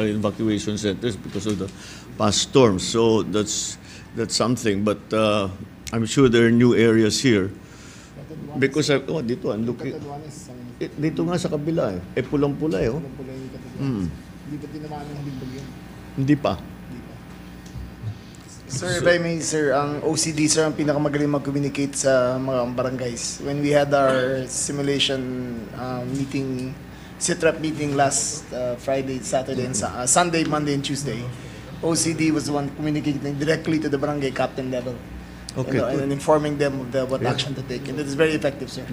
evacuation centers because of the past storms. So that's something. But I'm sure there are new areas here. Because dito, ang looking. Dito nga sa kabila eh. Pulang-pula eh. Oh. Hindi pa tinamaan ng bagyo? Hindi pa. Sir, if I may, sir, ang OCD, sir, ang pinakamagaling mag-communicate sa mga barangays. When we had our simulation meeting, SITRAP meeting last Friday, Saturday, and Sunday, Monday, and Tuesday, OCD was the one communicating directly to the barangay captain level. Okay. And informing them of what action to take. And it is very effective, sir.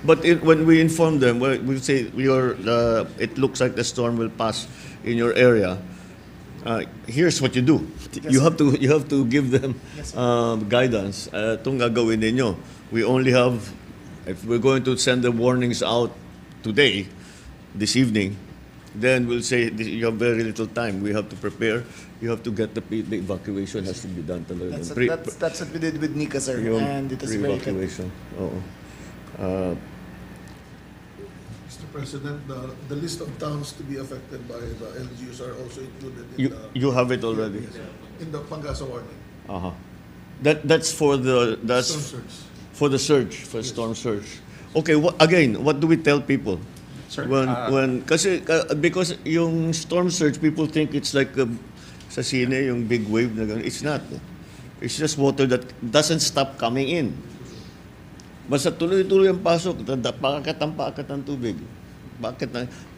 But when we inform them, we say it looks like the storm will pass in your area. Here's what you do. Yes, You have to give them guidance. Itong gagawin ninyo. We only have, if we're going to send the warnings out today, this evening, then we'll say you have very little time. We have to prepare. You have to get the evacuation has to be done talaga. That's what we did with Nika, sir. And it was very effective. Evacuation. Mr. President, the list of towns to be affected by the LGUs are also included in You have it already. in the Pangasa warning. Uh-huh. That's for the Storm surge. for the surge, for storm surge. Okay, what do we tell people? Sir, Because yung storm surge, people think it's like sa sine yung big wave na ganun. It's not. It's just water that doesn't stop coming in. Basta tuloy-tuloy ang pasok, paakat ng tubig.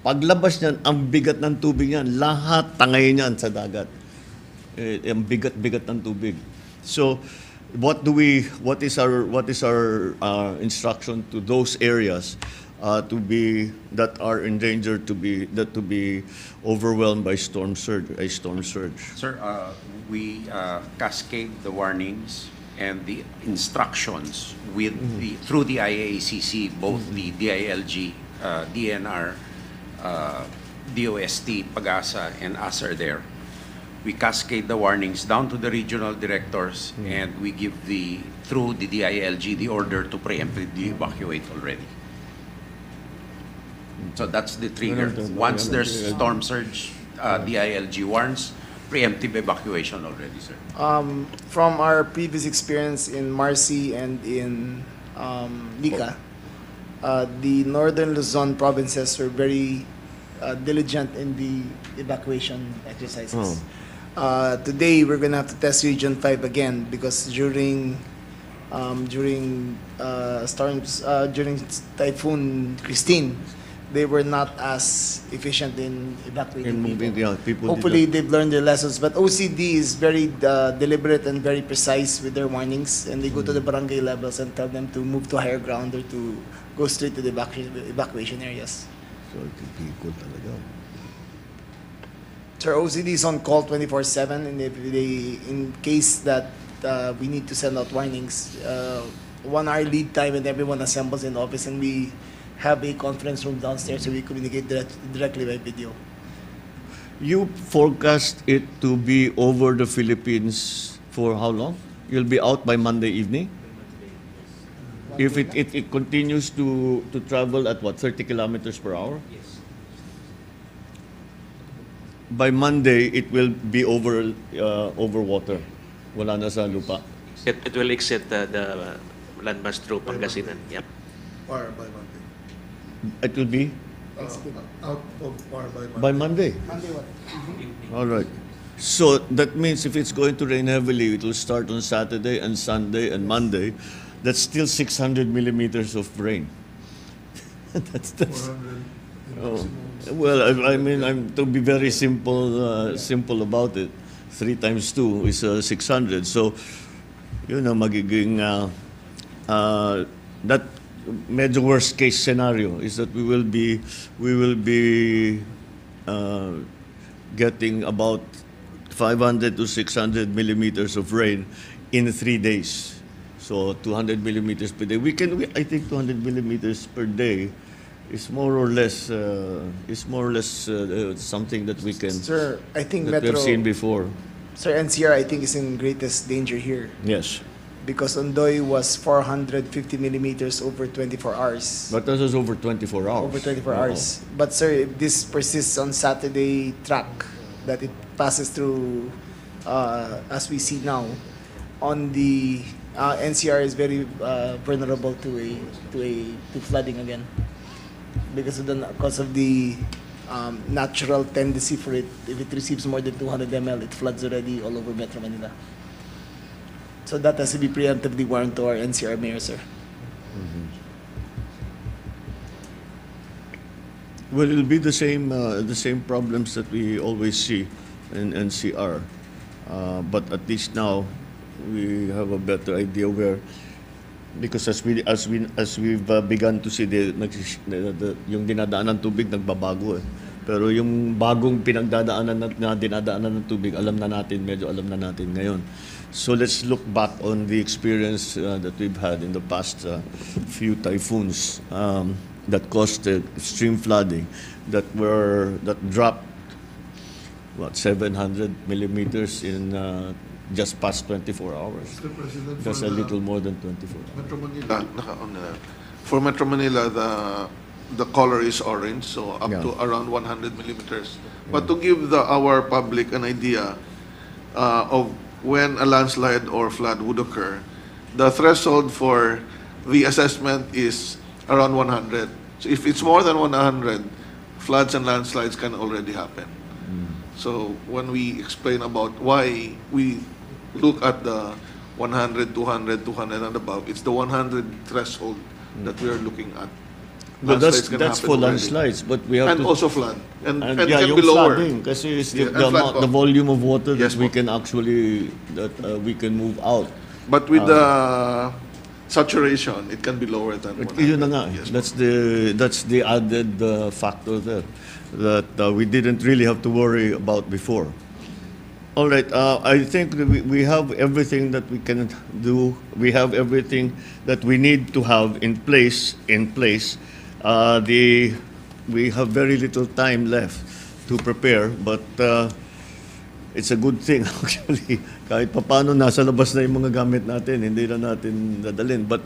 Paglabas niyan, ang bigat ng tubig niyan, lahat tangay niyan sa dagat. Ang bigat ng tubig. So, what is our instruction to those areas that are in danger to be overwhelmed by storm surge? Sir, we cascade the warnings and the instructions through the IACC, both the DILG, DNR, DOST, Pagasa, and us are there. We cascade the warnings down to the regional directors, and we give through the DILG the order to preemptively evacuate already. So that's the trigger. Once there's storm surge, DILG warns, preemptive evacuation already, sir. From our previous experience in Marcy and in Nika, the northern Luzon provinces were very diligent in the evacuation exercises. Today, we're going to have to test Region 5 again because during Typhoon Christine, they were not as efficient in evacuating people. Hopefully, they've learned their lessons. But OCD is very deliberate and very precise with their warnings, and they go to the barangay levels and tell them to move to higher ground or to go straight to the evacuation areas. So, people talaga. Sir, OCD is on call 24/7, and in case that we need to send out warnings, 1 hour lead time, and everyone assembles in the office, and we have a conference room downstairs so we communicate directly by video. You forecast it to be over the Philippines for how long? You'll be out by Monday evening? If it continues to travel at what, 30 kilometers per hour? Yes. By Monday, it will be over water. Wala na sa lupa. It will exit the landmass through Pangasinan. Yep. Par by Monday. It will be Out of par by Monday. Monday what? All right. So that means if it's going to rain heavily, it will start on Saturday and Sunday and Monday. That's still 600 millimeters of rain. that's 400. oh. Well, I mean, to be very simple about it. 3 times 2 is 600. So, magiging that medyo worst case scenario is that we will be getting about 500 to 600 millimeters of rain in 3 days. So 200 millimeters per day. I think 200 millimeters per day is more or less something that we can. Sir, I think that Metro. we've seen before. Sir, NCR I think is in greatest danger here Yes, because Ondoy was 450 millimeters over 24 hours. but this is over 24 hours. Over 24 Oo. hours. But sir, if this persists on Saturday track, that it passes through, as we see now, on the NCR is very vulnerable to flooding again because of the natural tendency for it. If it receives more than 200 ml, it floods already all over Metro Manila. So that has to be preemptively warned to our NCR mayor, sir. Well, it'll be the same problems that we always see in NCR, but at least now we have a better idea where, because as we've begun to see yung dinadaanan ng tubig nagbabago eh. Pero yung bagong pinagdadaanan na dinadaanan ng tubig, medyo alam na natin ngayon. So let's look back on the experience that we've had in the past few typhoons that caused extreme flooding that dropped 700 millimeters in just past 24 hours. Mr. President, Just a little more than 24 hours. Metro Manila, for Metro Manila, the color is orange, so up Yeah. to around 100 millimeters. But to give our public an idea of when a landslide or flood would occur, the threshold for the assessment is around 100. So if it's more than 100, floods and landslides can already happen. So when we explain about why we look at the 100, 200, 200 and above, it's the 100 threshold that we are looking at. But Landslides can that's happen for already. landslides, but we have And to... also flood. And yeah, can yung be lower. flooding, kasi it's Yeah, and the flood the volume of water Yes, that we po. can actually, we can move out. But with the saturation, it can be lower than 100. Yun na nga, Yes, that's the added factor there that we didn't really have to worry about before. All right, I think that we have everything that we can do. We have everything that we need to have in place. We have very little time left to prepare, but it's a good thing actually. Kahit papano nasa labas na yung mga gamit natin, hindi na natin dadalhin. But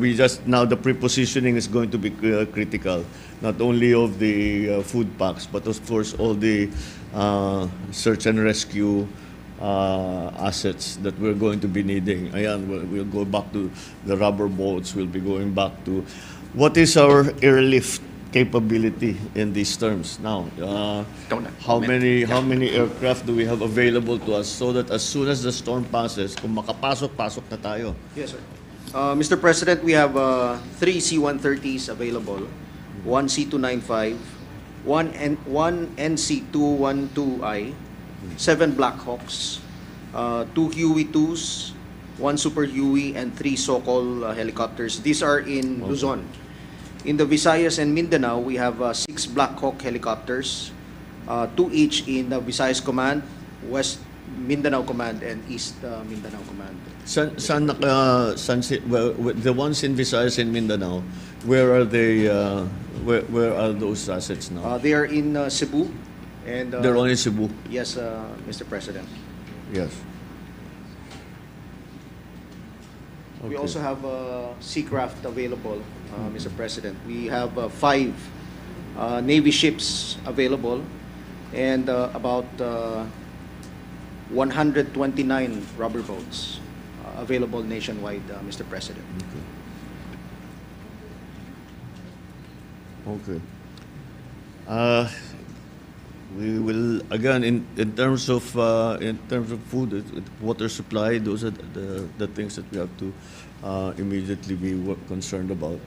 we just now the prepositioning is going to be critical, not only of the food packs, but of course all the search and rescue assets that we're going to be needing. Ayan, we'll go back to the rubber boats. We'll be going back to what is our airlift capability in these terms now. How many aircraft do we have available to us so that as soon as the storm passes, kung makapasok na tayo. Yes, sir. Mr. President, we have 3 C-130s available, 1 C-295, one NC-212I, 7 Black Hawks, 2 Huey-2s, 1 Super Huey, and 3 Sokol helicopters. These are in Luzon. In the Visayas and Mindanao, we have 6 Black Hawk helicopters, 2 each in the Visayas Command, West Mindanao Command, and East Mindanao Command. The ones in Visayas and Mindanao, where are they? Where are those assets now? They are in Cebu, and They're only Cebu. yes, Mr. President. Yes. We Okay. also have seacraft available, Mr. President. We have 5 Navy ships available and about 129 rubber boats available nationwide, Mr. President. Okay. We will again in terms of food, water supply. Those are the things that we have to immediately be concerned about.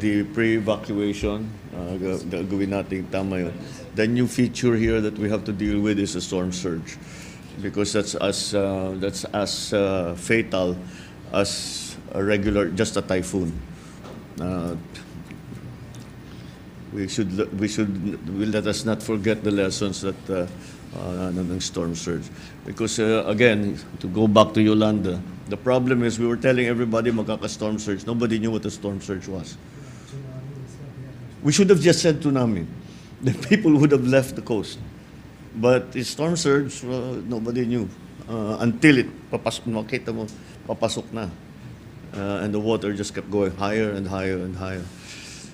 The pre-evacuation, gawin natin tama yun. The new feature here that we have to deal with is a storm surge, because that's as fatal as just a typhoon. Let us not forget the lessons that ng storm surge, because again, to go back to Yolanda, the problem is we were telling everybody magkaka-storm surge. Nobody knew what a storm surge was. We should have just said tsunami. The people would have left the coast. But the storm surge, nobody knew until makita mo papasok na, and the water just kept going higher and higher and higher.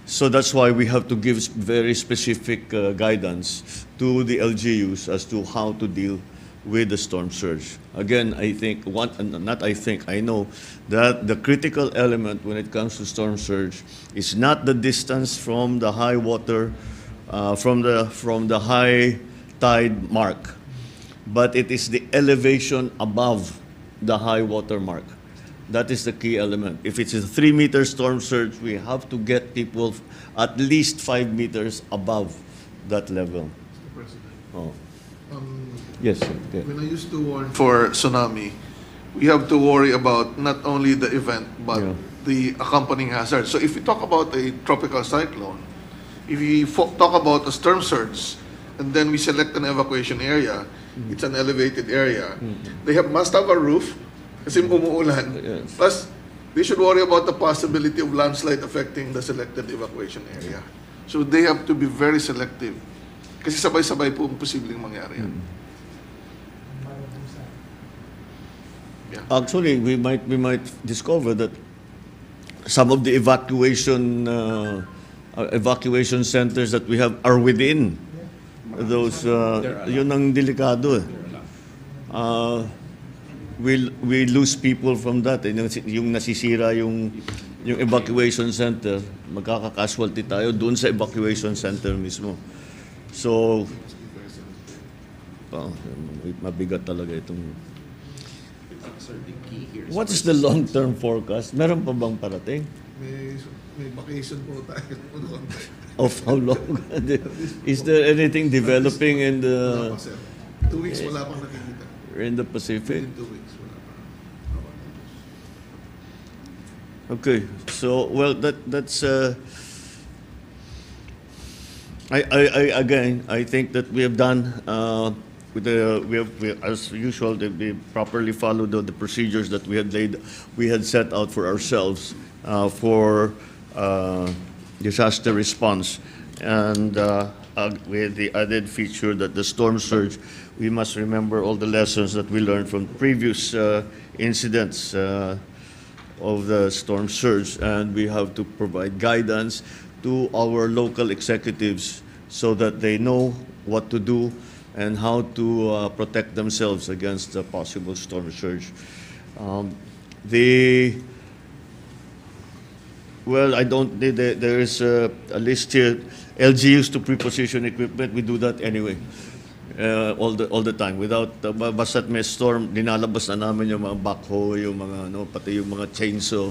So that's why we have to give very specific guidance to the LGUs as to how to deal with the storm surge. Again, I think, I know that the critical element when it comes to storm surge is not the distance from the high water, from the high tide mark, but it is the elevation above the high water mark. That is the key element. If it's a 3-meter storm surge, we have to get people at least 5 meters above that level. Mr. President. Oh. Yes, sir. Yeah. When I used to warn for tsunami, we have to worry about not only the event, but Yeah. the accompanying hazard. So if we talk about a tropical cyclone, if we talk about a storm surge, and then we select an evacuation area, it's an elevated area. They must have a roof, kasi umuulan. Yes. Plus, they should worry about the possibility of landslide affecting the selected evacuation area. So they have to be very selective. Kasi sabay-sabay po ang posibleng mangyari yan. Yeah. Actually, we might discover that some of the evacuation centers that we have are within those. Yun ang delikado. We lose people from that. Yung nasisira yung evacuation center, magkaka-casualty tayo doon sa evacuation center mismo. So, mabigat talaga itong. Sir, the key here is What is the long-term forecast? Meron pa bang parating? May vacation po tayo. Of how long? Is there anything developing in Wala the pa, sir. 2 weeks wala pang nakikita. Pacific? In 2 weeks wala pa. Okay, so well that's I think that we have done as usual we properly followed the procedures that we had set out for ourselves for disaster response, and with the added feature that the storm surge, we must remember all the lessons that we learned from previous incidents of the storm surge, and we have to provide guidance to our local executives so that they know what to do and how to protect themselves against the possible storm surge. There is a list here. LGUs to preposition equipment, we do that anyway. All the time. Without, basta't may storm, dinalabas na namin yung mga backhoe, yung mga, pati yung mga chainsaw,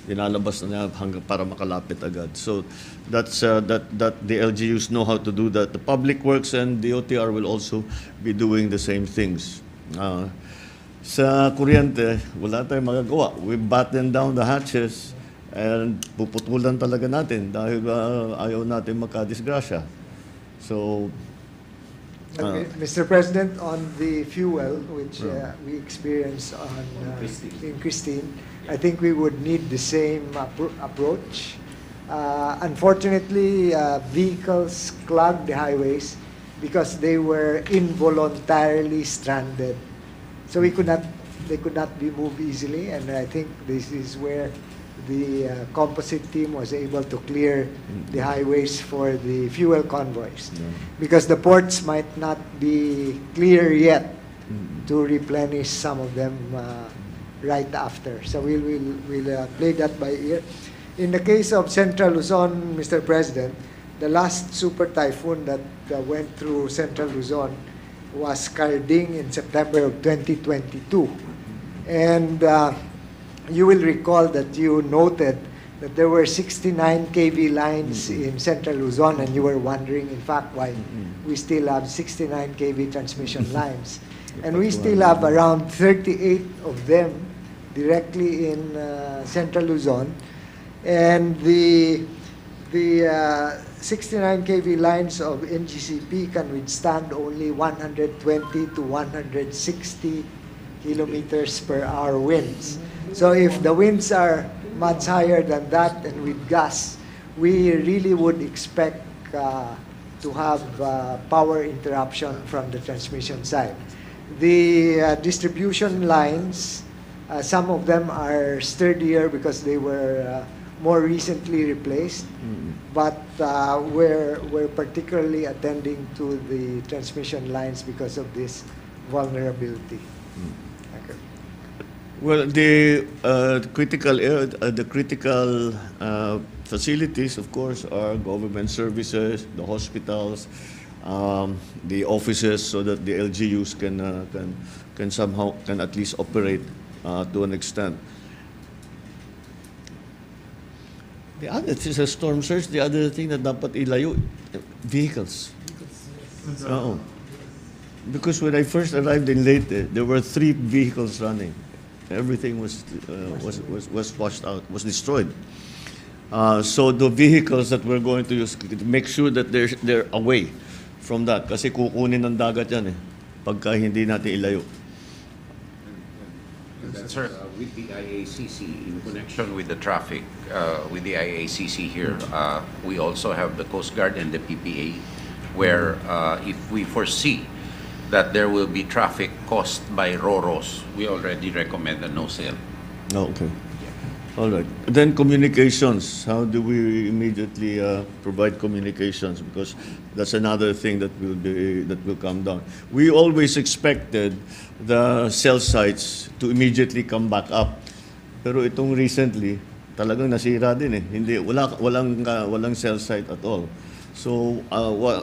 dinalabas na hanggang para makalapit agad. So that's that the LGUs know how to do that. The Public Works and the OTR will also be doing the same things. Sa kuryente, wala tayong magagawa. We batten down the hatches and puputulan talaga natin dahil ayaw natin magkadisgrasya. So, Mr. President, on the fuel, which we experienced in Christine, I think we would need the same approach. Unfortunately, vehicles clogged the highways because they were involuntarily stranded. So they could not be moved easily, and I think this is where the composite team was able to clear the highways for the fuel convoys, because the ports might not be clear yet to replenish some of them right after. So we'll play that by ear. In the case of Central Luzon, Mr. President, the last super typhoon that went through Central Luzon was Carding in September of 2022. And you will recall that you noted that there were 69 kV lines in Central Luzon, and you were wondering, in fact, why we still have 69 kV transmission lines. And we still have around 38 of them directly in Central Luzon. And the 69 kV lines of NGCP can withstand only 120 to 160 kilometers per hour winds. So if the winds are much higher than that and with gusts, we really would expect to have power interruption from the transmission side. The distribution lines, some of them are sturdier because they were more recently replaced. But we're particularly attending to the transmission lines because of this vulnerability. Okay. Well, the critical facilities, of course, are government services, the hospitals, the offices, so that the LGUs can somehow at least operate to an extent. The other is a storm surge. The other thing that dapat ilayo, vehicles. Oo. Because when I first arrived in Leyte, there were 3 vehicles running. Everything was washed out, was destroyed. So the vehicles that we're going to use, make sure that they're away from that. Kasi kukunin ng dagat yan pagka hindi natin ilayo. Sir, with the IACC, in connection with the traffic, with the IACC here, we also have the Coast Guard and the PPA, where if we foresee that there will be traffic caused by ROROs, we already recommend a no sale. Oh, okay. All right. Then communications. How do we immediately provide communications? Because that's another thing that will come down. We always expected the cell sites to immediately come back up. Pero itong recently, talagang nasira din walang cell site at all. So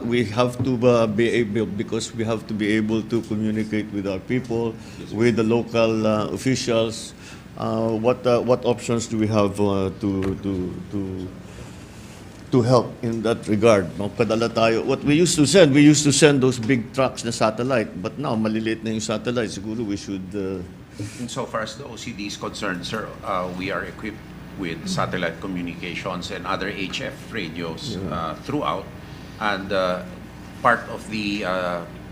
we have to be able, because we have to be able to communicate with our people, with the local officials. What options do we have to help in that regard? Magpadala tayo. What we used to send those big trucks na satellite, but now maliliit na yung satellite. Siguro we should. Insofar as the OCD is concerned, sir, we are equipped with satellite communications and other HF radios throughout, and part of the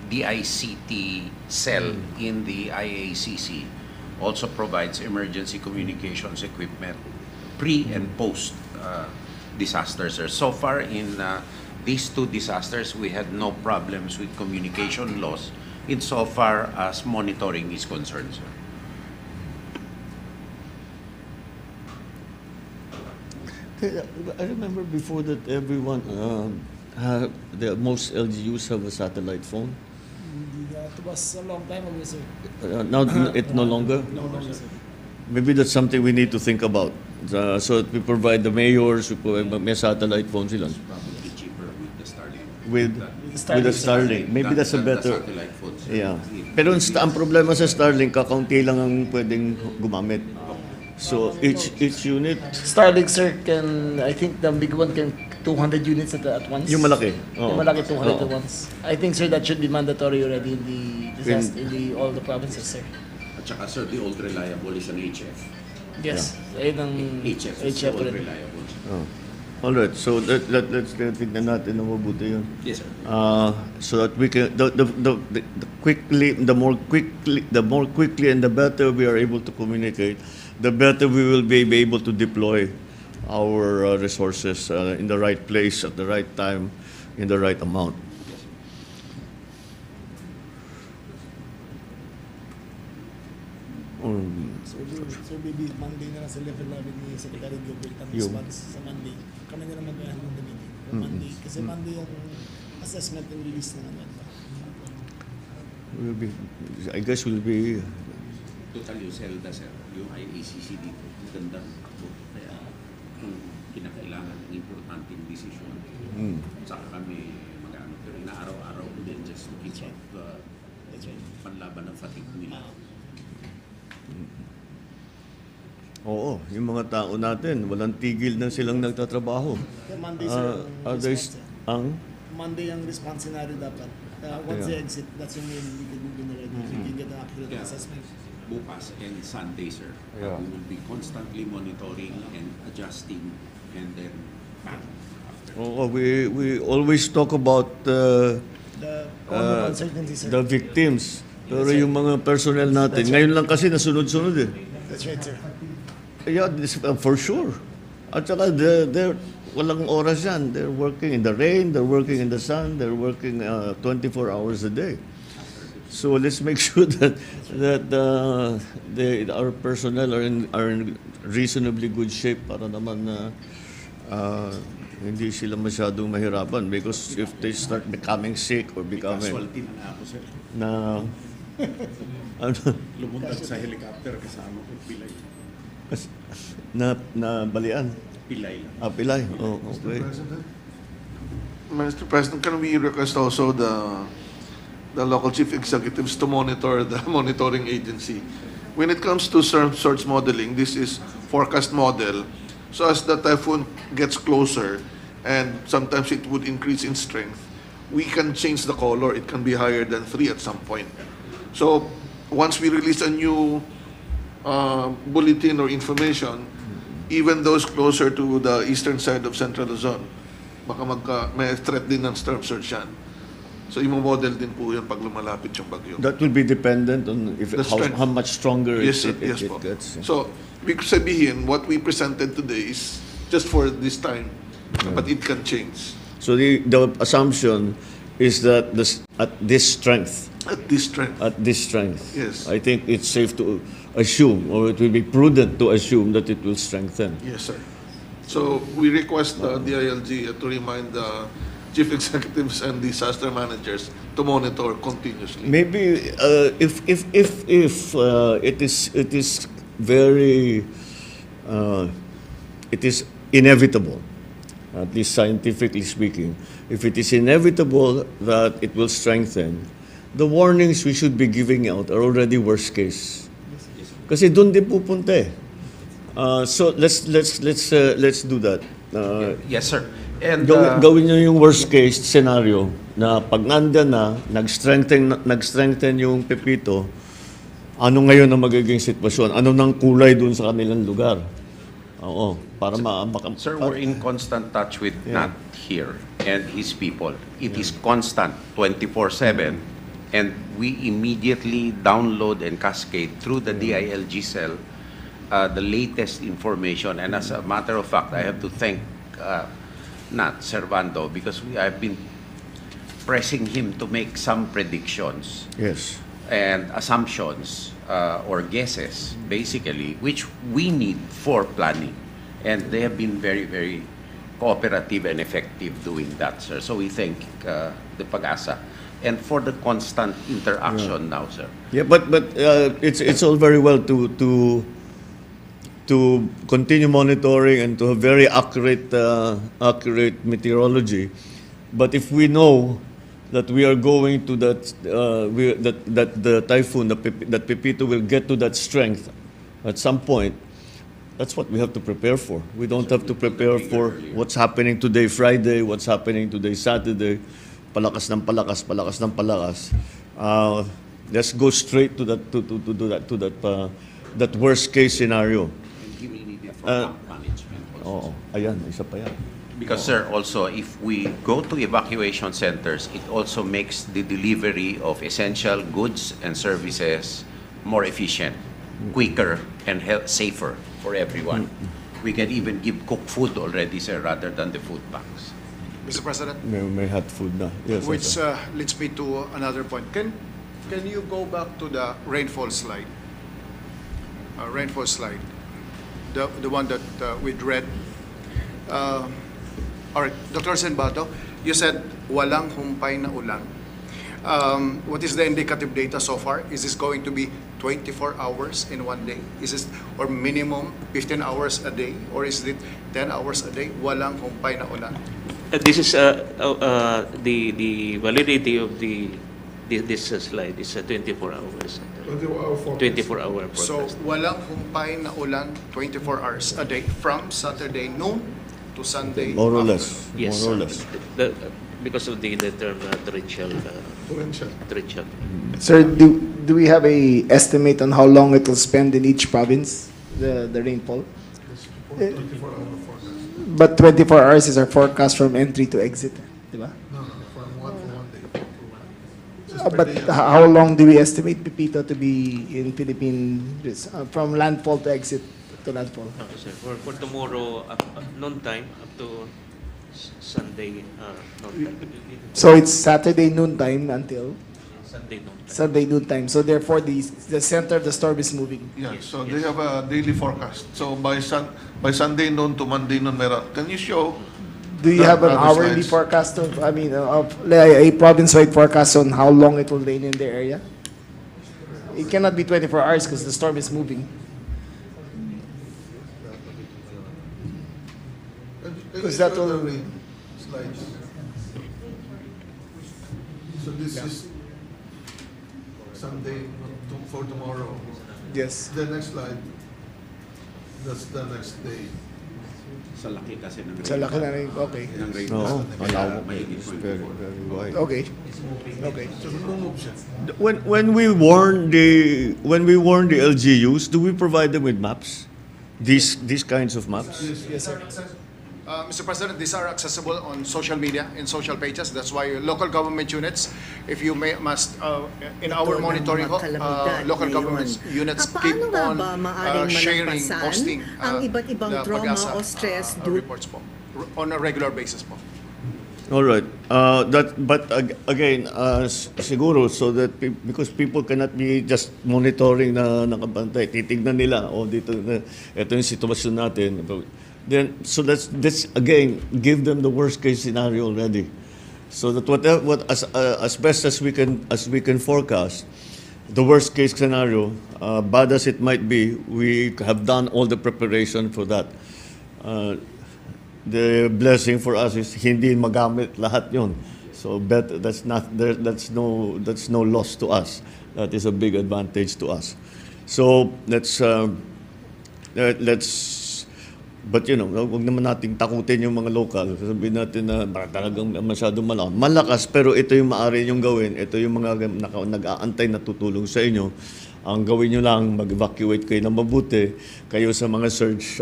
DICT cell in the IACC also provides emergency communications equipment pre and post disasters. So far in these 2 disasters, we had no problems with communication loss insofar as monitoring is concerned, sir. I remember before that everyone, most LGUs have a satellite phone. It was a long time ago, sir. Now it no longer. No longer, sir. Maybe that's something we need to think about. So that we provide the mayors, we provide may satellite phones sila. Probably cheaper with the Starlink. With the Starlink. Maybe that's a better. Satellite phones. Yeah. Pero ang problema sa Starlink, kakaunti lang ang pwedeng gumamit. So each unit, Starlink, sir, I think the big one can 200 units at once. yung malaki. Yung malaki 200 at once. I think, sir, that should be mandatory already in all the provinces, sir. At saka, sir, the old reliable is an HF. Yes. Ayun ang HF is the old rin. reliable. All right. So let's tignan natin na mabuti yun. Yes, sir. So that we can the more quickly and the better we are able to communicate, the better we will be able to deploy our resources in the right place at the right time, in the right amount. So maybe Monday na lang sa level namin ni Secretary Gilbert ang Yung- response sa Monday. Kami na naman mag-handle ng meeting. Monday. Kasi Monday yung assessment and release ng ano. I guess we'll be. Total yung CELDA, sir. Yung IACC dito. Ganda. Kaya kung kinakailangan ng importanteng desisyon, saka kami mag-ano. Pero inaaraw-araw ko din just to keep up panlaban ng fatigue nila. Oo, yung mga tao natin, walang tigil na silang nagtatrabaho. Monday, sir, ang response. Ang Monday ang response scenario dapat. Once they exit, that's when we can move in already. We can get an accurate Yeah. assessment. Bukas and Sunday, sir. Yeah. We will be constantly monitoring and adjusting and then back after. Oo, we always talk about The uncertainty, sir. the victims. Pero yung mga personnel natin, ngayon lang kasi nasunod-sunod eh. That's right, sir. Yeah, for sure. At saka walang oras yan. They're working in the rain, they're working in the sun, they're working 24 hours a day. So let's make sure that our personnel are in reasonably good shape para naman na hindi sila masyadong mahirapan, because if they start becoming sick or becoming Casualty na ako, sir. na ano, Lumuntag sa helicopter kasama ko, pilay. na balian. Pilay lang. Pilay. Oh, okay. Mr. President, can we request also the local chief executives to monitor the monitoring agency? When it comes to storm surge modeling, this is forecast model. So as the typhoon gets closer, and sometimes it would increase in strength, we can change the color. It can be higher than 3 at some point. So once we release a new bulletin or information, even those closer to the eastern side of Central Luzon, baka may threat din ng storm surge yan. So i-model din po yun pag lumalapit yung bagyo. That will be dependent on The strength. how much stronger Yes, it po. gets. So, ibig sabihin, what we presented today is just for this time, but it can change. So the assumption is that at this strength, At this strength. Yes. I think it's safe to assume, or it will be prudent to assume, that it will strengthen. Yes, sir. So, we request the DILG to remind the chief executives and disaster managers to monitor continuously. Maybe if it is very it is inevitable, at least scientifically speaking, if it is inevitable that it will strengthen, the warnings we should be giving out are already worst case. Kasi doon din pupunta eh. So let's do that. Yes, sir. And Gawin nyo yung worst case scenario na pag nandyan na, nag-strengthen yung Pepito, ano ngayon ang magiging sitwasyon? Ano nang kulay dun sa kanilang lugar? Oo, para sir, we're in constant touch with Nat here and his people. It is constant, 24/7. And we immediately download and cascade through the DILG cell the latest information. And as a matter of fact, I have to thank Nat Servando, because I've been pressing him to make some predictions Yes. and assumptions or guesses, basically, which we need for planning. And they have been very, very cooperative and effective doing that, sir. So we thank the Pag-asa. And for the constant interaction now, sir. Yeah, but it's all very well to continue monitoring and to have very accurate meteorology, but if we know that we are going to that the typhoon, that Pepito will get to that strength at some point, that's what we have to prepare for. We don't have to prepare for what's happening today, Friday, what's happening today, Saturday. Palakas ng palakas. Let's go straight to that worst case scenario. And he will need it for camp management also. Ayan, isa pa yan. Because, sir, also, if we go to evacuation centers, it also makes the delivery of essential goods and services more efficient, quicker, and safer for everyone. We can even give cooked food already, sir, rather than the food packs. Mr. President, May hot food na. Yes, which sir. leads me to another point. Can you go back to the rainfall slide? Rainfall slide, the one that we'd read. All right, Dr. Senbato, you said walang humpay na ulan. What is the indicative data so far? Is this going to be 24 hours in one day? Is this, or minimum 15 hours a day? Or is it 10 hours a day? Walang humpay na ulan. This is the validity of this slide is 24 hours. 24-hour So, forecast. walang humpay na ulan 24 hours a day from Saturday noon to Sunday More or afternoon. less. Yes, More or sir. less. Because of the term torrential. Sir, do we have a estimate on how long it will spend in each province, the rainfall? 24-hour forecast. But 24 hours is our forecast from entry to exit, di ba? No, from one day. But how long do we estimate Pepito to be in Philippines from landfall to exit to landfall? Sir, for tomorrow, noon time up to Sunday noon time. So it's Saturday noon time until Sunday noon time. So therefore, the center of the storm is moving. Yeah, so they have a daily forecast. So by Sunday noon to Monday noon, can you show? Do you have an other hourly slides? forecast of like, a province-wide forecast on how long it will rain in the area? It cannot be 24 hours because the storm is moving. Is that all? Slides. So this is Sunday for tomorrow. Yes. The next slide. That's the next day. Sa laki kasi ng Sa laki na rin. Okay. ng rain. Oo, malawak. Mahigit It's very, very wide. Okay. Okay. So move siya. When we warn the LGUs, do we provide them with maps? These kinds of maps? Yes, sir. Mr. President, these are accessible on social media, in social pages. That's why local government units, if you in our monitoring, local government units keep Paano nga on ba maaring sharing, malampasan posting ang iba't ibang the trauma Pag-asa, o stress reports po, on a regular basis po. All right. Again, siguro so that because people cannot be just monitoring na nakabantay, titignan nila dito ito yung sitwasyon natin. Then so let's again give them the worst case scenario already, so that as best as we can forecast the worst case scenario, bad as it might be, we have done all the preparation for that. The blessing for us is hindi magamit lahat yon. So that's no loss to us. That is a big advantage to us. So let's but wag naman nating takutin yung mga local. Sabihin natin na talagang masyadong malakas, pero ito yung maaari yung gawin. Ito yung mga nag-aantay na tutulong sa inyo. Ang gawin nyo lang, mag-evacuate kayo ng mabuti. Kayo sa mga surge,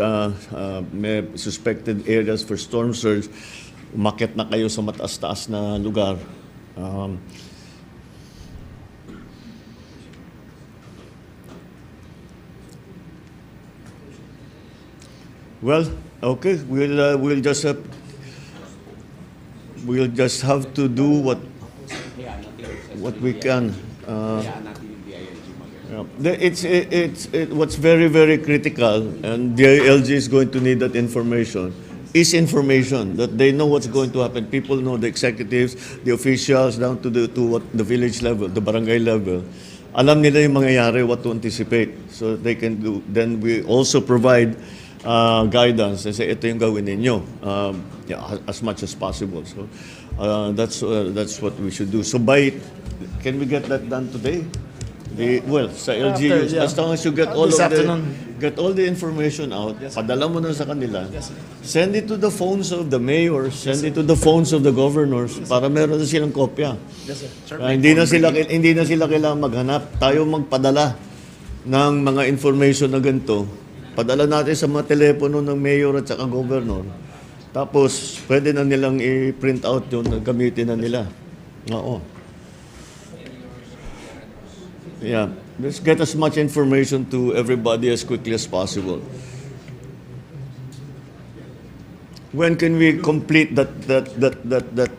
may suspected areas for storm surge, umakyat na kayo sa mataas-taas na lugar. Well, okay, we'll just have to do what we can. What's very, very critical, and the ILG is going to need that information, is information that they know what's going to happen. People know, the executives, the officials, down to the village level, the barangay level. Alam nila yung mangyayari, what to anticipate, so they can do. Then we also provide guidance and say ito yung gawin ninyo, as much as possible. So that's what we should do. So can we get that done today? Sa LGUs, as long as you get all the information out, padala mo na sa kanila. Send it to the phones of the mayors, send it to the phones of the governors para meron na silang kopya. Hindi na sila kailangan maghanap. Tayo magpadala ng mga information na ganito. Padala natin sa mga telepono ng mayor at saka governor. Tapos, pwede na nilang i-print out yun, gamitin na nila. Oo. Yeah. Let's get as much information to everybody as quickly as possible. When can we complete that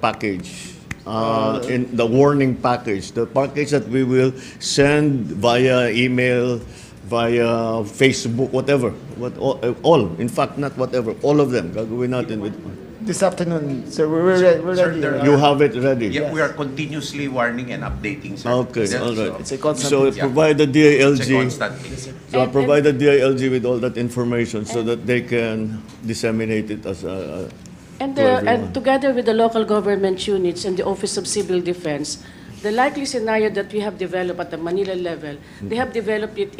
package? In the warning package, the package that we will send via email, via Facebook, whatever. All. In fact, not whatever. All of them. Gagawin natin with. This afternoon, sir, we're ready. Sir, You have it ready. Yeah, we are continuously warning and updating, sir. Okay, Yeah, all right. It's a constant. So provide the DILG. It's a constant thing. So provide the DILG with all that information so that they can disseminate it as And to everyone. and together with the local government units and the Office of Civil Defense, the likely scenario that we have developed at the Manila level, they have developed it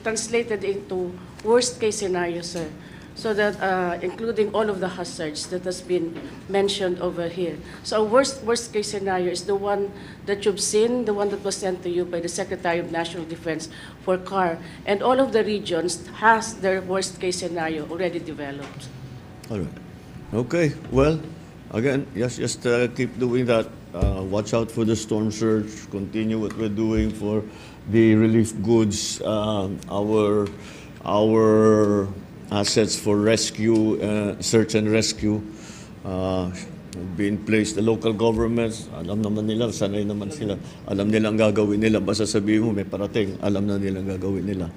translated into worst case scenario, sir. So that including all of the hazards that has been mentioned over here. So worst case scenario is the one that you've seen, the one that was sent to you by the Secretary of National Defense for CAR, and all of the regions has their worst case scenario already developed. All right. Okay. Well, again, just keep doing that. Watch out for the storm surge. Continue what we're doing for the relief goods. Our assets for rescue, search and rescue. be in place. The local governments, alam naman nila, sanay naman sila. Alam nila ang gagawin nila. Basta sabihin mo, may parating, alam na nila ang gagawin nila.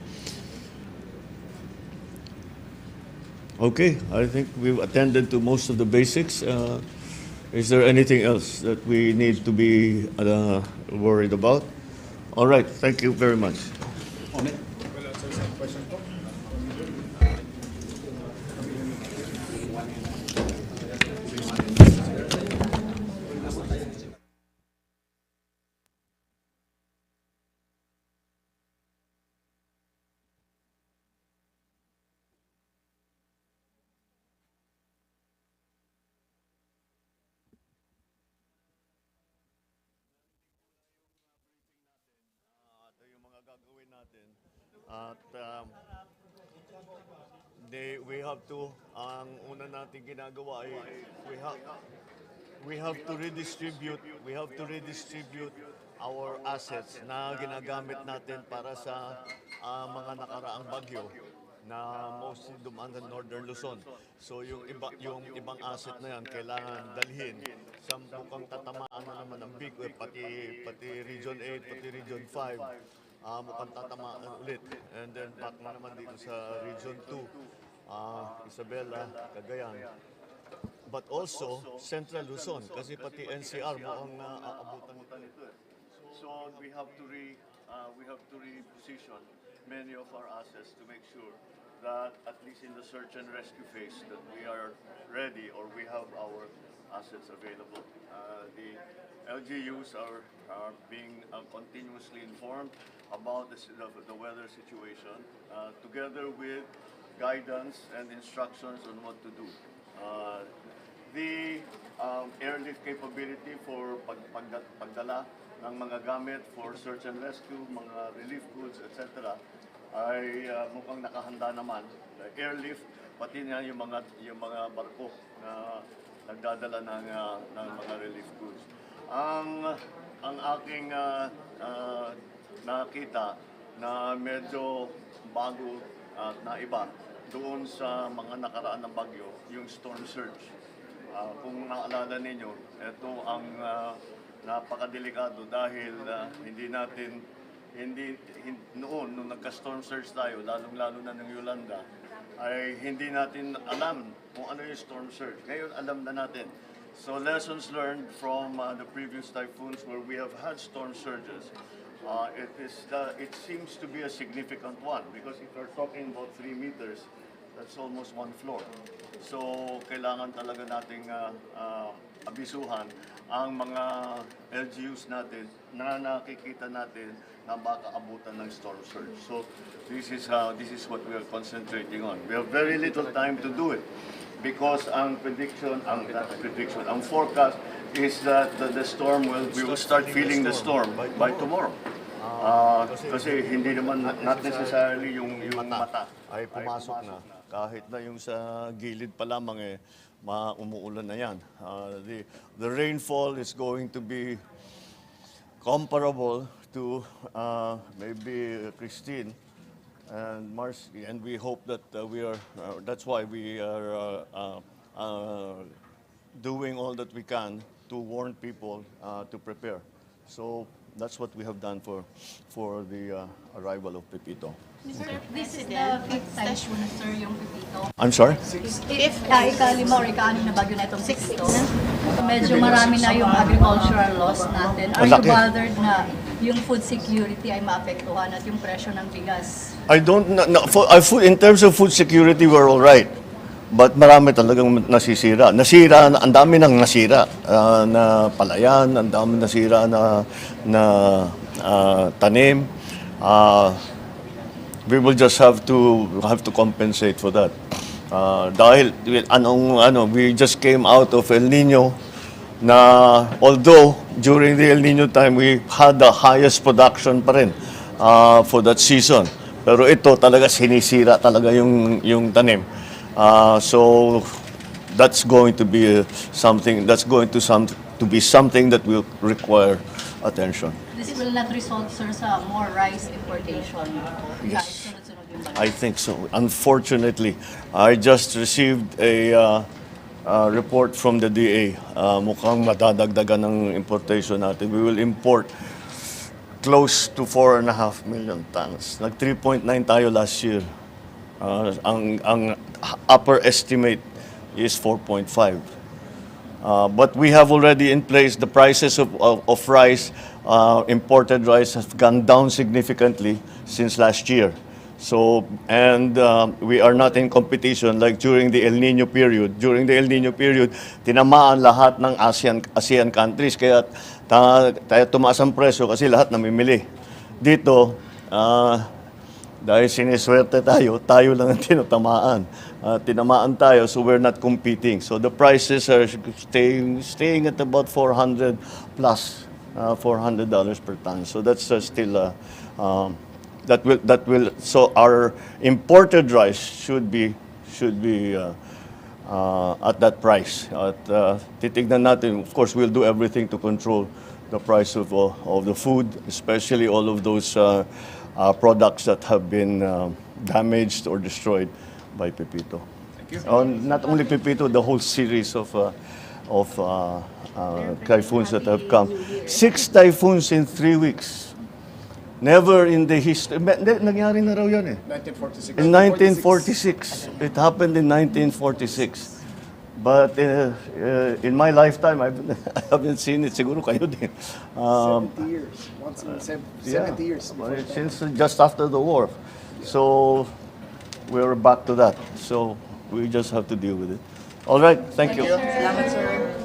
Okay, I think we've attended to most of the basics. Is there anything else that we need to be worried about? All right, thank you very much. Yung mga gagawin natin at we have to, ang una natin ginagawa ay we have to redistribute our assets na ginagamit natin para sa mga nakaraang bagyo na mostly dumaan ng Northern Luzon. So yung ibang asset na yan kailangan dalhin sa mukhang tatamaan na naman ng big pati Region 8, pati Region 5. Mukhang tatamaan ulit. And then back na naman dito sa Region 2, Isabela, Cagayan. But also Central Luzon kasi pati NCR mukhang aabutan nito. So we have to reposition many of our assets to make sure that at least in the search and rescue phase that we are ready or we have our assets available. The LGUs are being continuously informed about the weather situation together with guidance and instructions on what to do. The airlift capability for pagdala ng mga gamit for search and rescue, mga relief goods, etc. ay mukhang nakahanda naman. The airlift, pati na yung mga barko na nagdadala ng mga relief goods. Ang aking nakita na medyo bago at naiba doon sa mga nakaraan ng bagyo, yung storm surge. Kung naalala ninyo, ito ang napakadelikado dahil noon, nung nagka-storm surge tayo, lalong-lalo na ng Yolanda, ay hindi natin alam kung ano yung storm surge. Ngayon, alam na natin. So, lessons learned from the previous typhoons where we have had storm surges. It seems to be a significant one because if we're talking about 3 meters, that's almost 1 floor. So, kailangan talaga nating abisuhan ang mga LGUs natin na nakikita natin na baka abutan ng storm surge. So, this is what we are concentrating on. We have very little time to do it because ang forecast is that we will start feeling the storm by tomorrow. Kasi hindi naman not necessarily yung mata ay pumasok na. Kahit na yung sa gilid pa lamang umuulan na yan. The rainfall is going to be comparable to maybe Christine and Marcy, and we hope that that's why we are doing all that we can to warn people to prepare. So that's what we have done for the arrival of Pepito. Sir, this is the fifth typhoon, sir, yung Pepito. I'm sorry? Fifth, ika-5 or ika-6 na bagyo na itong Pepito. Medyo marami na yung agricultural loss natin. Are you bothered na yung food security ay maapektuhan at yung presyo ng bigas? I don't know. In terms of food security, we're all right. But marami talagang nasisira. Ang dami nang nasira na palayan, ang dami nasira na tanim. We will just have to compensate for that. Dahil we just came out of El Nino na although during the El Nino time we had the highest production pa rin for that season. Pero ito talaga sinisira talaga yung tanim. So that's going to be something that will require attention. This will not result, sir, sa more rice importation? Yes, I think so. Unfortunately, I just received a report from the DA, mukhang madadagdagan ng importation natin. We will import close to 4.5 million tons. Nag 3.9 tayo last year. Ang upper estimate is 4.5. But we have already in place the prices of rice, imported rice have gone down significantly since last year. So, and we are not in competition like during the El Nino period. During the El Nino period, tinamaan lahat ng ASEAN countries. Kaya tayo tumaas ang presyo kasi lahat namimili. Dito, dahil siniswerte tayo lang ang tinatamaan. Tinamaan tayo, so we're not competing. So the prices are staying at about 400 plus, $400 per ton. So that's still that will so our imported rice should be at that price. At titignan natin, of course, we'll do everything to control the price of the food, especially all of those products that have been damaged or destroyed by Pepito. Thank you. Not only Pepito, the whole series of typhoons that have come. 6 typhoons in 3 weeks. Never in the history. Nangyari na raw yun eh. 1946. In 1946. It happened in 1946. But in my lifetime, I haven't seen it. Siguro kayo din. 70 years. Once in 70 years. Since just after the war. So we're back to that. So we just have to deal with it. All right. Thank you. Salamat, sir.